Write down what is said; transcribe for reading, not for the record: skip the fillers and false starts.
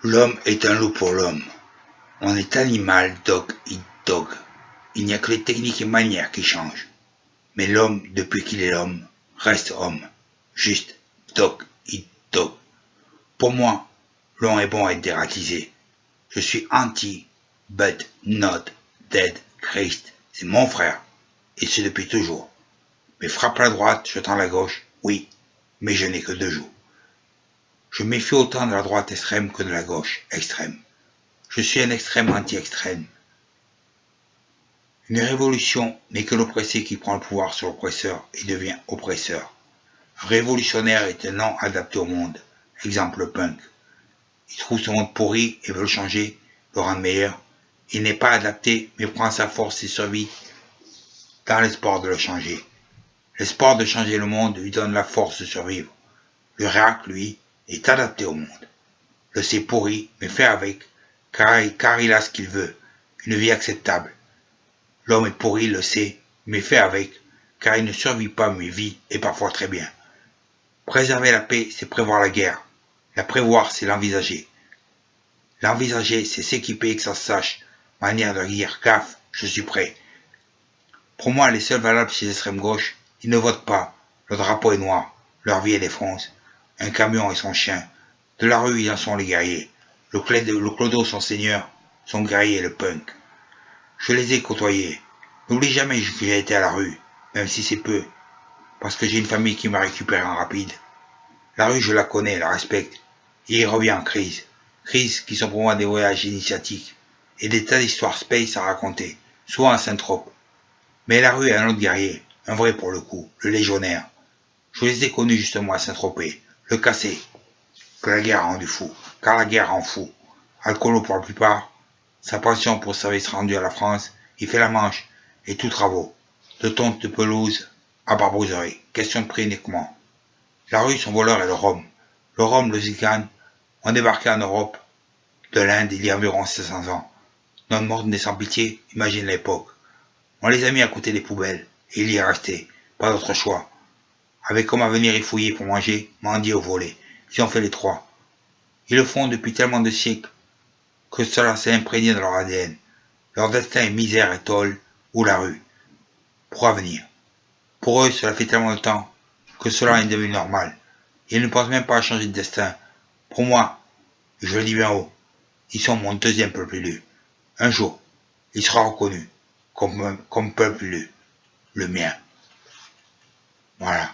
L'homme est un loup pour l'homme. On est animal, dog eat dog. Il n'y a que les techniques et manières qui changent. Mais l'homme, depuis qu'il est l'homme, reste homme. Juste dog eat dog. Pour moi, l'homme est bon à être dératisé. Je suis anti, but not dead Christ. C'est mon frère. Et c'est depuis toujours. Mais frappe la droite, je tends la gauche, oui, mais je n'ai que deux joues. Je méfie autant de la droite extrême que de la gauche extrême. Je suis un extrême anti-extrême. Une révolution n'est que l'oppressé qui prend le pouvoir sur l'oppresseur et devient oppresseur. Un révolutionnaire est un nom adapté au monde. Exemple le punk. Il trouve ce monde pourri et veut le changer, le rendre meilleur. Il n'est pas adapté, mais prend sa force et survie dans l'espoir de le changer. L'espoir de changer le monde lui donne la force de survivre. Le réac, lui, est adapté au monde. Le sait pourri, mais fait avec, car il a ce qu'il veut, une vie acceptable. L'homme est pourri, il le sait, mais fait avec, car il ne survit pas mais vit, et parfois très bien. Préserver la paix, c'est prévoir la guerre. La prévoir, c'est l'envisager. L'envisager, c'est s'équiper et que ça se sache. Manière de dire, gaffe, je suis prêt. Pour moi, les seuls valables chez l'extrême gauche, ils ne votent pas. Le drapeau est noir, leur vie est des fronces. Un camion et son chien. De la rue, ils en sont les guerriers. Le clodo, son seigneur, son guerrier, le punk. Je les ai côtoyés. N'oublie jamais que j'ai été à la rue, même si c'est peu, parce que j'ai une famille qui m'a récupéré en rapide. La rue, je la connais, la respecte, et il revient en crise. Crises qui sont pour moi des voyages initiatiques, et des tas d'histoires space à raconter, souvent à Saint-Trope. Mais la rue est un autre guerrier, un vrai pour le coup, le légionnaire. Je les ai connus justement à Saint-Tropez, le cassé, que la guerre a rendu fou, car la guerre rend fou. Alcoolo pour la plupart, sa passion pour le service rendu à la France, il fait la manche, et tout travaux, de tonte de pelouse à barbouzerie, question de prix uniquement. La rue, son voleur est le rhum. Le rhum, le zigane, ont débarqué en Europe de l'Inde il y a environ 500 ans. Notre monde n'est sans pitié, imagine l'époque. On les a mis à côté des poubelles, et il y est resté, pas d'autre choix. Avec comme à venir y fouiller pour manger, mendier ou voler. Ils ont fait les trois. Ils le font depuis tellement de siècles que cela s'est imprégné dans leur ADN. Leur destin est misère et tôle, ou la rue. Pour avenir. Pour eux, cela fait tellement de temps que cela est devenu normal. Ils ne pensent même pas à changer de destin. Pour moi, je le dis bien haut, ils sont mon deuxième peuple élu. Un jour, il sera reconnu comme peuple élu, le mien. Voilà.